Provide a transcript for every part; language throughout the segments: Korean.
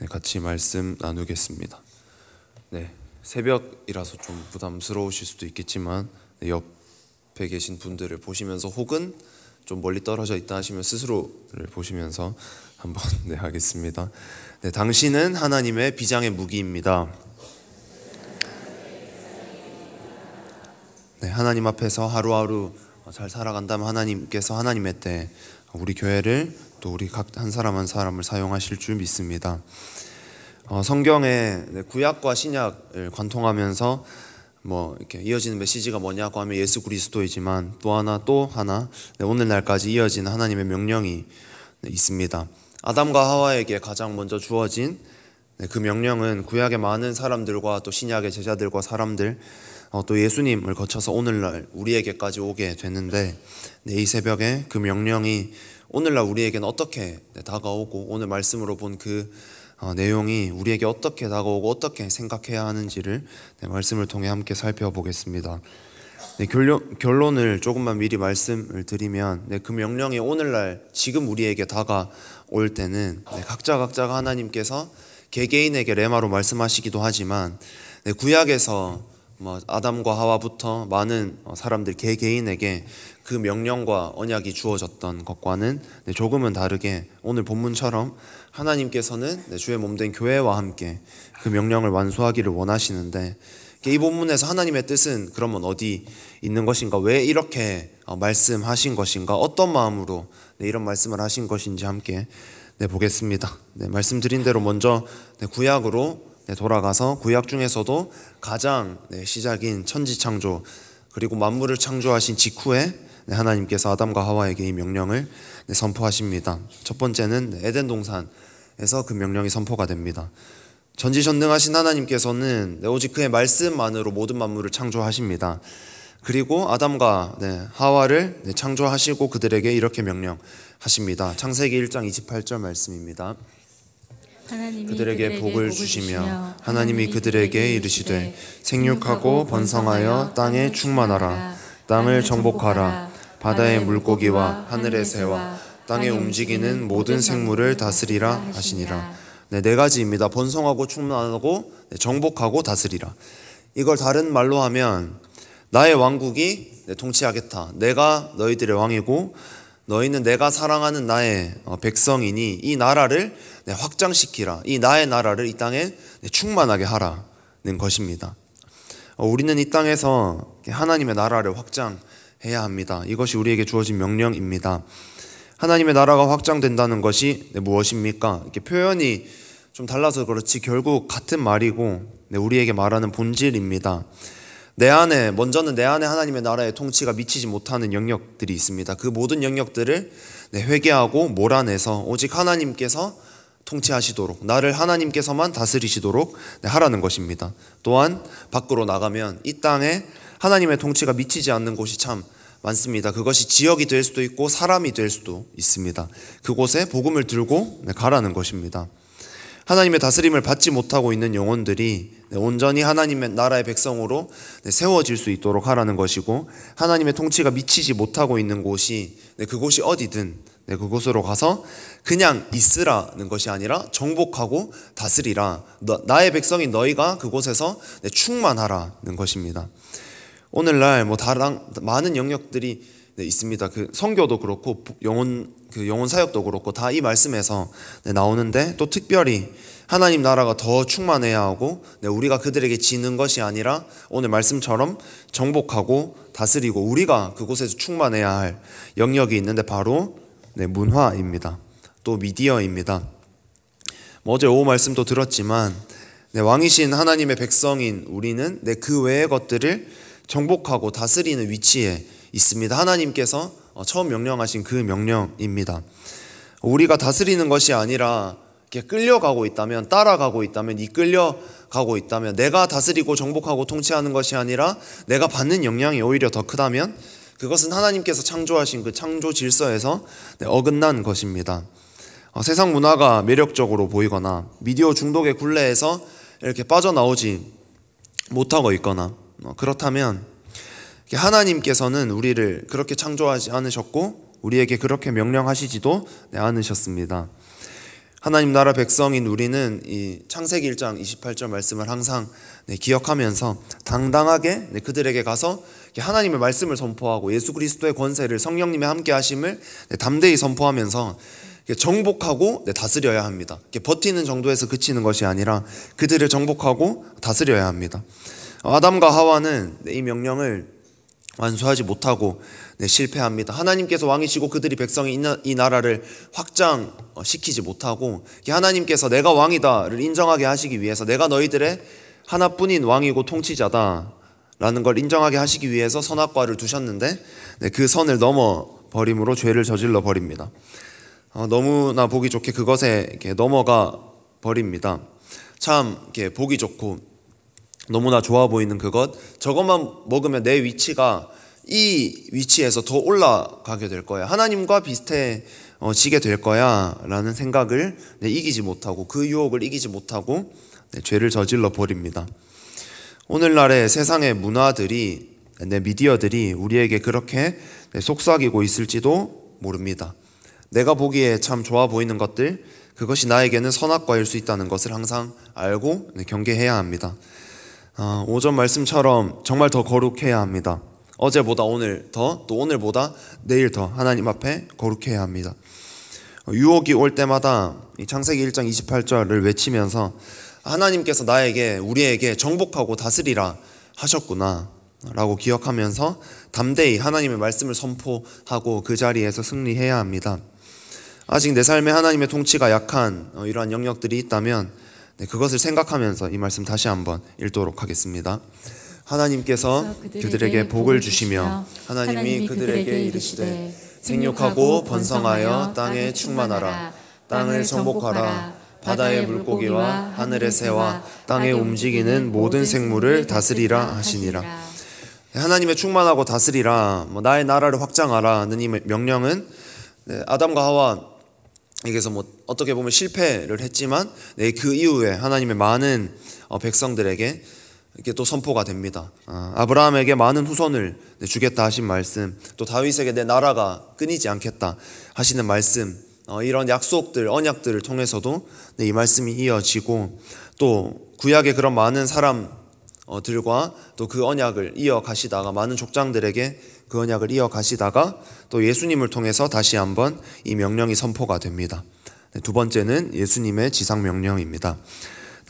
같이 말씀 나누겠습니다. 새벽이라서 좀 부담스러우실 수도 있겠지만 옆에 계신 분들을 보시면서 혹은 좀 멀리 떨어져 있다 하시면 스스로를 보시면서 한번 하겠습니다. 당신은 하나님의 비장의 무기입니다. 하나님 앞에서 하루하루 잘 살아간다면 하나님께서 하나님의 때 우리 교회를 또 우리 각 한 사람 한 사람을 사용하실 줄 믿습니다. 성경의 구약과 신약을 관통하면서 이렇게 이어지는 메시지가 뭐냐고 하면 예수 그리스도이지만 또 하나 오늘날까지 이어지는 하나님의 명령이 있습니다. 아담과 하와에게 가장 먼저 주어진 그 명령은 구약의 많은 사람들과 또 신약의 제자들과 사람들 또 예수님을 거쳐서 오늘날 우리에게까지 오게 됐는데 이 새벽에 그 명령이 오늘날 우리에게는 어떻게 다가오고 오늘 말씀으로 본 그 내용이 우리에게 어떻게 다가오고 어떻게 생각해야 하는지를 말씀을 통해 함께 살펴보겠습니다. 결론을 조금만 미리 말씀을 드리면 그 명령이 오늘날 지금 우리에게 다가올 때는 각자가 하나님께서 개개인에게 레마로 말씀하시기도 하지만 구약에서 아담과 하와부터 많은 사람들 개개인에게 그 명령과 언약이 주어졌던 것과는 조금은 다르게 오늘 본문처럼 하나님께서는 주의 몸된 교회와 함께 그 명령을 완수하기를 원하시는데 이 본문에서 하나님의 뜻은 그러면 어디 있는 것인가? 왜 이렇게 말씀하신 것인가? 어떤 마음으로 이런 말씀을 하신 것인지 함께 보겠습니다. 말씀드린 대로 먼저 구약으로 돌아가서 구약 중에서도 가장 시작인 천지창조 그리고 만물을 창조하신 직후에 하나님께서 아담과 하와에게 이 명령을 선포하십니다. 첫 번째는 에덴 동산에서 그 명령이 선포가 됩니다. 전지전능하신 하나님께서는 오직 그의 말씀만으로 모든 만물을 창조하십니다. 그리고 아담과 하와를 창조하시고 그들에게 이렇게 명령하십니다. 창세기 1장 28절 말씀입니다. 그들에게 복을 주시며 하나님이 그들에게 이르시되 생육하고 번성하여 땅에 충만하라. 땅을 정복하라. 바다의 물고기와 하늘의 새와 땅에 움직이는 모든 생물을 다스리라 하시니라. 네 가지입니다. 번성하고 충만하고 정복하고 다스리라. 이걸 다른 말로 하면 나의 왕국이 통치하겠다. 내가 너희들의 왕이고 너희는 내가 사랑하는 나의 백성이니 이 나라를 확장시키라. 이 나의 나라를 이 땅에 충만하게 하라는 것입니다. 우리는 이 땅에서 하나님의 나라를 확장해야 합니다. 이것이 우리에게 주어진 명령입니다. 하나님의 나라가 확장된다는 것이 무엇입니까? 이렇게 표현이 좀 달라서 그렇지 결국 같은 말이고 우리에게 말하는 본질입니다. 먼저는 내 안에 하나님의 나라의 통치가 미치지 못하는 영역들이 있습니다. 그 모든 영역들을 회개하고 몰아내서 오직 하나님께서 통치하시도록 나를 하나님께서만 다스리시도록 하라는 것입니다. 또한 밖으로 나가면 이 땅에 하나님의 통치가 미치지 않는 곳이 참 많습니다. 그것이 지역이 될 수도 있고 사람이 될 수도 있습니다. 그곳에 복음을 들고 가라는 것입니다. 하나님의 다스림을 받지 못하고 있는 영혼들이 온전히 하나님의 나라의 백성으로 세워질 수 있도록 하라는 것이고 하나님의 통치가 미치지 못하고 있는 곳이 그곳이 어디든 그곳으로 가서 그냥 있으라는 것이 아니라 정복하고 다스리라. 나의 백성인 너희가 그곳에서 충만하라는 것입니다. 오늘날 다른 많은 영역들이 있습니다. 그 선교도 그렇고 영혼 사역도 그렇고 다 이 말씀에서 나오는데 또 특별히 하나님 나라가 더 충만해야 하고 우리가 그들에게 지는 것이 아니라 오늘 말씀처럼 정복하고 다스리고 우리가 그곳에서 충만해야 할 영역이 있는데 바로 문화입니다. 또 미디어입니다. 어제 오후 말씀도 들었지만 왕이신 하나님의 백성인 우리는 그 외의 것들을 정복하고 다스리는 위치에 있습니다. 하나님께서 처음 명령하신 그 명령입니다. 우리가 다스리는 것이 아니라 끌려가고 있다면 따라가고 있다면 이끌려가고 있다면 내가 다스리고 정복하고 통치하는 것이 아니라 내가 받는 영향이 오히려 더 크다면 그것은 하나님께서 창조하신 그 창조 질서에서 어긋난 것입니다. 세상 문화가 매력적으로 보이거나 미디어 중독의 굴레에서 이렇게 빠져나오지 못하고 있거나 그렇다면 하나님께서는 우리를 그렇게 창조하지 않으셨고 우리에게 그렇게 명령하시지도 않으셨습니다. 하나님 나라 백성인 우리는 이 창세기 1장 28절 말씀을 항상 기억하면서 당당하게 그들에게 가서 하나님의 말씀을 선포하고 예수 그리스도의 권세를, 성령님의 함께 하심을 담대히 선포하면서 정복하고 다스려야 합니다. 버티는 정도에서 그치는 것이 아니라 그들을 정복하고 다스려야 합니다. 아담과 하와는 이 명령을 완수하지 못하고 실패합니다. 하나님께서 왕이시고 그들이 백성이 이 나라를 확장시키지 못하고 하나님께서 내가 왕이다를 인정하게 하시기 위해서, 내가 너희들의 하나뿐인 왕이고 통치자다 라는 걸 인정하게 하시기 위해서 선악과를 두셨는데 그 선을 넘어버림으로 죄를 저질러 버립니다. 너무나 보기 좋게 그것에 이렇게 넘어가 버립니다. 참 이렇게 보기 좋고 너무나 좋아 보이는 그것, 저것만 먹으면 내 위치가 이 위치에서 더 올라가게 될 거야, 하나님과 비슷해지게 될 거야 라는 생각을 이기지 못하고, 그 유혹을 이기지 못하고 죄를 저질러 버립니다. 오늘날의 세상의 문화들이, 미디어들이 우리에게 그렇게 속삭이고 있을지도 모릅니다. 내가 보기에 참 좋아 보이는 것들, 그것이 나에게는 선악과일 수 있다는 것을 항상 알고 경계해야 합니다. 오전 말씀처럼 정말 더 거룩해야 합니다. 어제보다 오늘 더, 또 오늘보다 내일 더 하나님 앞에 거룩해야 합니다. 유혹이 올 때마다 이 창세기 1장 28절을 외치면서 하나님께서 우리에게 정복하고 다스리라 하셨구나 라고 기억하면서 담대히 하나님의 말씀을 선포하고 그 자리에서 승리해야 합니다. 아직 내 삶에 하나님의 통치가 약한 이러한 영역들이 있다면 그것을 생각하면서 이 말씀 다시 한번 읽도록 하겠습니다. 하나님께서 그들에게 복을 주시며 하나님이 그들에게 이르시되 생육하고 번성하여 땅에 충만하라. 땅을 정복하라. 바다의 물고기와 하늘의 새와 땅에 움직이는 모든 생물을 다스리라 하시니라. 하나님의 충만하고 다스리라, 나의 나라를 확장하라는 이 명령은 아담과 하와에게서 어떻게 보면 실패를 했지만 그 이후에 하나님의 많은 백성들에게 이렇게 또 선포가 됩니다. 아브라함에게 많은 후손을 주겠다 하신 말씀, 또 다윗에게 내 나라가 끊이지 않겠다 하시는 말씀, 이런 약속들, 언약들을 통해서도 이 말씀이 이어지고, 또 구약의 그런 많은 사람들과 또 그 언약을 이어가시다가, 많은 족장들에게 그 언약을 이어가시다가 또 예수님을 통해서 다시 한번 이 명령이 선포가 됩니다. 두 번째는 예수님의 지상명령입니다.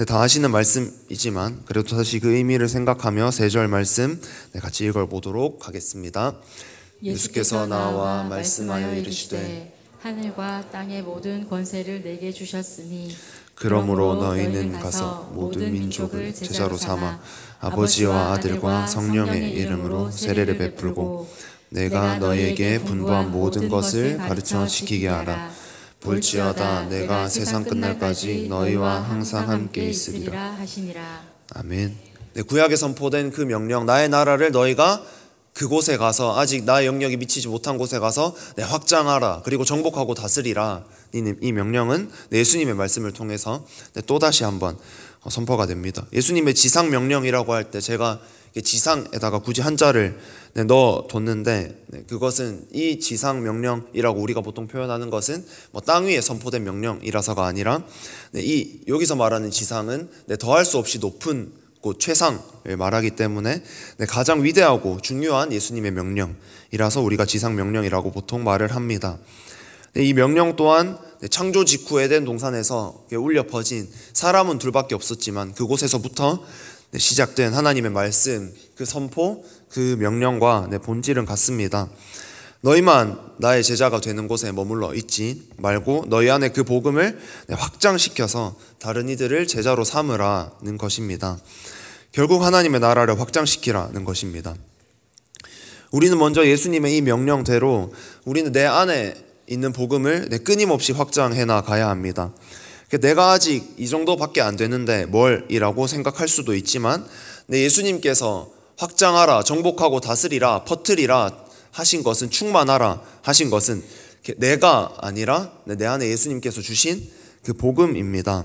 다 아시는 말씀이지만 그래도 다시 그 의미를 생각하며 3절 말씀 같이 읽어보도록 하겠습니다. 예수께서 나와 말씀하여 이르시되 하늘과 땅의 모든 권세를 내게 주셨으니 그러므로 너희는 가서 모든 민족을 제자로 삼아 아버지와 아들과 성령의 이름으로 세례를 베풀고 내가 너희에게 분부한 모든 것을 가르쳐 지키게 하라. 볼지어다 내가 세상 끝날까지 너희와 항상 함께 있으리라 하시니라. 아멘. 구약에 선포된 그 명령, 나의 나라를 너희가 그곳에 가서, 아직 나의 영역이 미치지 못한 곳에 가서 확장하라, 그리고 정복하고 다스리라, 이 명령은 예수님의 말씀을 통해서 또다시 한번 선포가 됩니다. 예수님의 지상 명령이라고 할 때 제가 지상에다가 굳이 한자를 넣어뒀는데, 그것은 이 지상 명령이라고 우리가 보통 표현하는 것은 땅 위에 선포된 명령이라서가 아니라, 여기서 말하는 지상은 더할 수 없이 높은 곳, 최상을 말하기 때문에 가장 위대하고 중요한 예수님의 명령이라서 우리가 지상 명령이라고 보통 말을 합니다. 이 명령 또한 창조 직후 에덴 동산에서 울려 퍼진, 사람은 둘밖에 없었지만 그곳에서부터 시작된 하나님의 말씀, 그 선포, 그 명령과 본질은 같습니다. 너희만 나의 제자가 되는 곳에 머물러 있지 말고 너희 안에 그 복음을 확장시켜서 다른 이들을 제자로 삼으라는 것입니다. 결국 하나님의 나라를 확장시키라는 것입니다. 우리는 먼저 예수님의 이 명령대로 우리는 내 안에 있는 복음을 끊임없이 확장해 나가야 합니다. 내가 아직 이 정도밖에 안 되는데 뭘이라고 생각할 수도 있지만, 예수님께서 확장하라, 정복하고 다스리라, 퍼뜨리라 하신 것은, 충만하라 하신 것은 내가 아니라 내 안에 예수님께서 주신 그 복음입니다.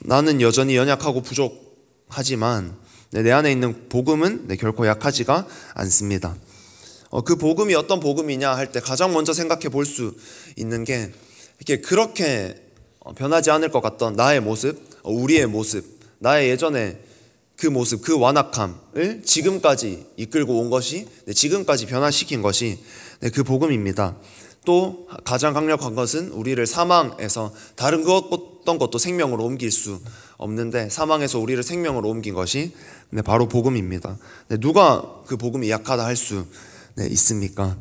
나는 여전히 연약하고 부족하지만 내 안에 있는 복음은 결코 약하지가 않습니다. 그 복음이 어떤 복음이냐 할 때 가장 먼저 생각해 볼 수 있는 게, 그렇게 변하지 않을 것 같던 나의 모습, 우리의 모습, 나의 예전에 그 모습, 그 완악함을 지금까지 이끌고 온 것이, 지금까지 변화시킨 것이 그 복음입니다. 또 가장 강력한 것은 우리를 사망에서 다른 그 어떤 것도 생명으로 옮길 수 없는데, 사망에서 우리를 생명으로 옮긴 것이 바로 복음입니다. 누가 그 복음이 약하다 할 수 있습니까?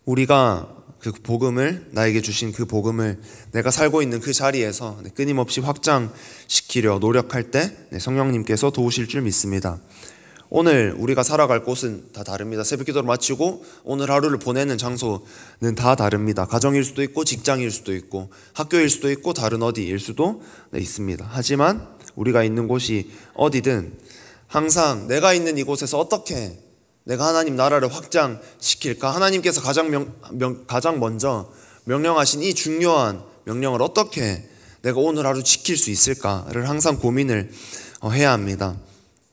우리가 그 복음을, 나에게 주신 그 복음을 내가 살고 있는 그 자리에서 끊임없이 확장시키려 노력할 때 성령님께서 도우실 줄 믿습니다. 오늘 우리가 살아갈 곳은 다 다릅니다. 새벽 기도를 마치고 오늘 하루를 보내는 장소는 다 다릅니다. 가정일 수도 있고 직장일 수도 있고 학교일 수도 있고 다른 어디일 수도 있습니다. 하지만 우리가 있는 곳이 어디든 항상 내가 있는 이곳에서 어떻게 내가 하나님 나라를 확장시킬까? 하나님께서 가장 먼저 명령하신 이 중요한 명령을 어떻게 내가 오늘 하루 지킬 수 있을까를 항상 고민을 해야 합니다.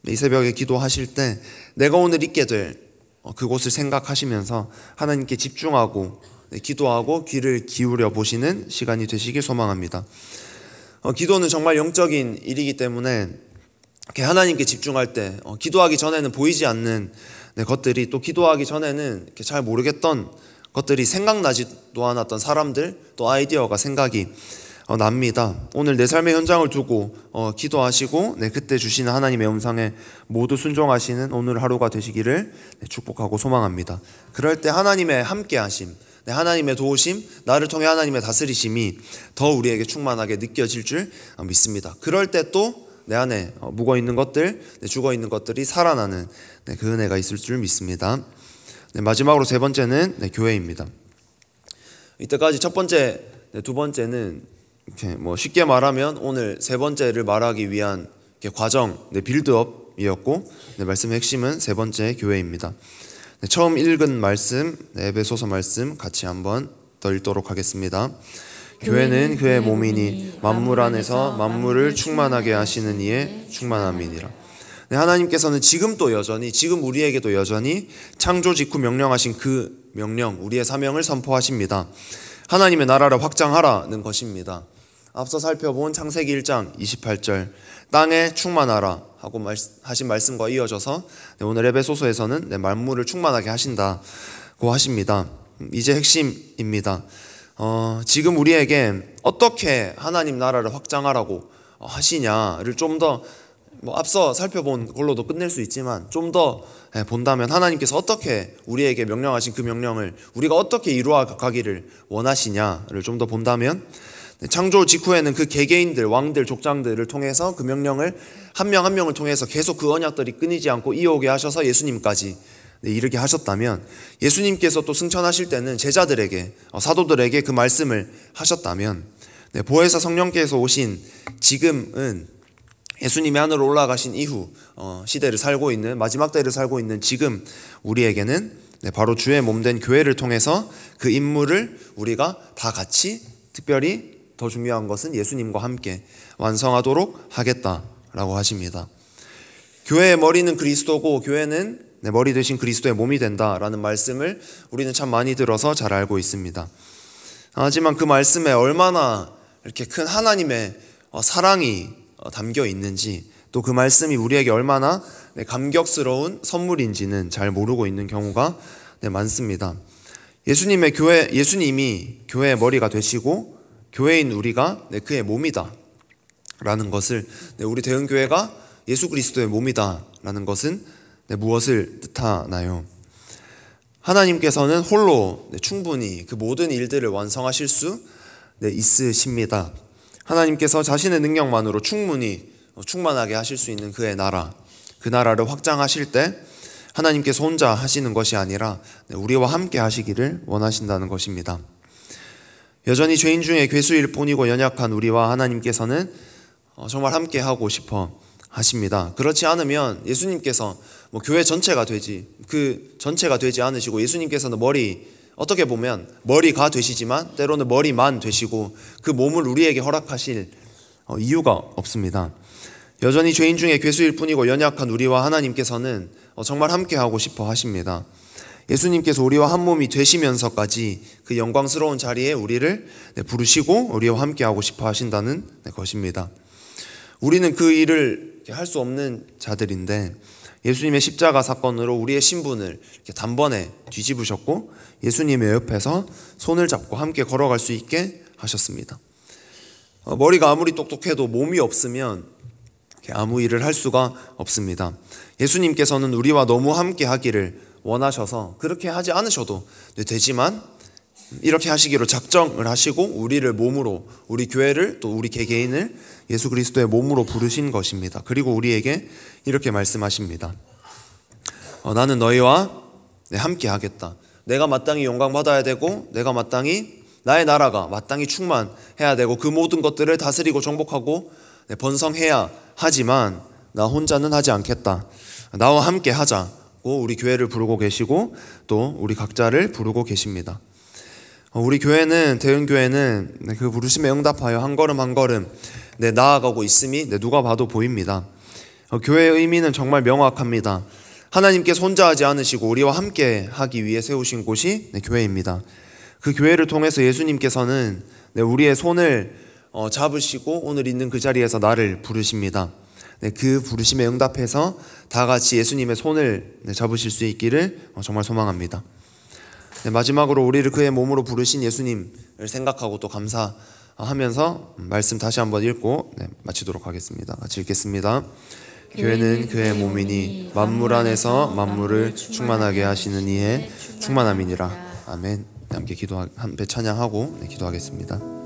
이 새벽에 기도하실 때 내가 오늘 있게 될 그곳을 생각하시면서 하나님께 집중하고 기도하고 귀를 기울여 보시는 시간이 되시길 소망합니다. 기도는 정말 영적인 일이기 때문에 하나님께 집중할 때 기도하기 전에는 보이지 않는 것들이, 또 기도하기 전에는 잘 모르겠던 것들이 생각나지도 않았던 사람들, 또 아이디어가 생각이 납니다. 오늘 내 삶의 현장을 두고 기도하시고 그때 주시는 하나님의 음성에 모두 순종하시는 오늘 하루가 되시기를 축복하고 소망합니다. 그럴 때 하나님의 함께하심, 하나님의 도우심, 나를 통해 하나님의 다스리심이 더 우리에게 충만하게 느껴질 줄 믿습니다. 그럴 때 또 내 안에 묵어있는 것들, 죽어있는 것들이 살아나는 그 은혜가 있을 줄 믿습니다. 마지막으로 세 번째는 교회입니다. 이때까지 첫 번째, 두 번째는 쉽게 말하면 오늘 세 번째를 말하기 위한 과정, 빌드업이었고 말씀의 핵심은 세 번째 교회입니다. 처음 읽은 말씀, 에베소서 말씀 같이 한번 더 읽도록 하겠습니다. 교회는 그의 몸이니 만물 안에서 만물을 충만하게 하시는 이의 충만함이니라. 하나님께서는 지금도 여전히, 지금 우리에게도 여전히 창조 직후 명령하신 그 명령, 우리의 사명을 선포하십니다. 하나님의 나라를 확장하라는 것입니다. 앞서 살펴본 창세기 1장 28절 땅에 충만하라 하고 하신 말씀과 이어져서 오늘 에베소서에서는 만물을 충만하게 하신다고 하십니다. 이제 핵심입니다. 지금 우리에게 어떻게 하나님 나라를 확장하라고 하시냐를 좀 더 앞서 살펴본 걸로도 끝낼 수 있지만 좀 더 본다면 하나님께서 어떻게 우리에게 명령하신 그 명령을 우리가 어떻게 이루어 가기를 원하시냐를 좀 더 본다면 창조 직후에는 그 개개인들, 왕들, 족장들을 통해서 그 명령을 한 명 한 명을 통해서 계속 그 언약들이 끊이지 않고 이어오게 하셔서 예수님까지 이르게 하셨다면, 예수님께서 또 승천하실 때는 제자들에게, 사도들에게 그 말씀을 하셨다면, 보혜사 성령께서 오신 지금은 예수님이 하늘로 올라가신 이후 시대를 살고 있는, 마지막 때를 살고 있는 지금 우리에게는 바로 주의 몸된 교회를 통해서 그 임무를 우리가 다 같이, 특별히 더 중요한 것은 예수님과 함께 완성하도록 하겠다라고 하십니다. 교회의 머리는 그리스도고 교회는 머리 되신 그리스도의 몸이 된다라는 말씀을 우리는 참 많이 들어서 잘 알고 있습니다. 하지만 그 말씀에 얼마나 이렇게 큰 하나님의 사랑이 담겨 있는지, 또 그 말씀이 우리에게 얼마나 감격스러운 선물인지는 잘 모르고 있는 경우가 많습니다. 예수님이 교회의 머리가 되시고 교회인 우리가 그의 몸이다 라는 것을, 우리 대흥교회가 예수 그리스도의 몸이다 라는 것은 무엇을 뜻하나요? 하나님께서는 홀로 충분히 그 모든 일들을 완성하실 수 있으십니다. 하나님께서 자신의 능력만으로 충분히 충만하게 하실 수 있는 그의 나라, 그 나라를 확장하실 때 하나님께서 혼자 하시는 것이 아니라 우리와 함께 하시기를 원하신다는 것입니다. 여전히 죄인 중에 괴수일 뿐이고 연약한 우리와 하나님께서는 정말 함께 하고 싶어 하십니다. 그렇지 않으면 예수님께서 교회 전체가 되지 않으시고, 예수님께서는 어떻게 보면 머리가 되시지만 때로는 머리만 되시고 그 몸을 우리에게 허락하실 이유가 없습니다. 여전히 죄인 중에 괴수일 뿐이고 연약한 우리와 하나님께서는 정말 함께 하고 싶어 하십니다. 예수님께서 우리와 한 몸이 되시면서까지 그 영광스러운 자리에 우리를 부르시고 우리와 함께하고 싶어 하신다는 것입니다. 우리는 그 일을 할 수 없는 자들인데 예수님의 십자가 사건으로 우리의 신분을 이렇게 단번에 뒤집으셨고 예수님의 옆에서 손을 잡고 함께 걸어갈 수 있게 하셨습니다. 머리가 아무리 똑똑해도 몸이 없으면 아무 일을 할 수가 없습니다. 예수님께서는 우리와 너무 함께 하기를 원하셔서 그렇게 하지 않으셔도 되지만 이렇게 하시기로 작정을 하시고 우리를 몸으로, 우리 교회를 또 우리 개개인을 예수 그리스도의 몸으로 부르신 것입니다. 그리고 우리에게 이렇게 말씀하십니다. 나는 너희와 함께 하겠다. 내가 마땅히 영광 받아야 되고 내가 마땅히 나의 나라가 마땅히 충만해야 되고 그 모든 것들을 다스리고 정복하고 번성해야 하지만 나 혼자는 하지 않겠다. 나와 함께 하자고 우리 교회를 부르고 계시고 또 우리 각자를 부르고 계십니다. 우리 교회는, 대은교회는 그 부르심에 응답하여 한 걸음 한 걸음 나아가고 있음이 누가 봐도 보입니다. 교회의 의미는 정말 명확합니다. 하나님께서 혼자 하지 않으시고 우리와 함께 하기 위해 세우신 곳이 교회입니다. 그 교회를 통해서 예수님께서는 우리의 손을 잡으시고 오늘 있는 그 자리에서 나를 부르십니다. 그 부르심에 응답해서 다 같이 예수님의 손을 잡으실 수 있기를 정말 소망합니다. 마지막으로 우리를 그의 몸으로 부르신 예수님을 생각하고 또 감사하면서 말씀 다시 한번 읽고 마치도록 하겠습니다. 같이 읽겠습니다. 교회는 그의 몸이니 만물 안에서 만물을 충만하게 하시는 이의 충만함이니라. 아멘. 함께 찬양하고 기도하겠습니다.